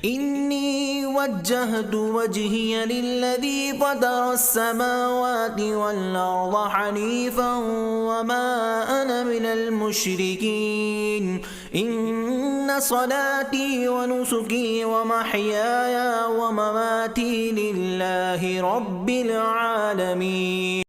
إني وجهت وجهي للذي فطر السماوات والأرض حنيفا وما أنا من المشركين إن صلاتي ونسكي ومحياي ومماتي لله رب العالمين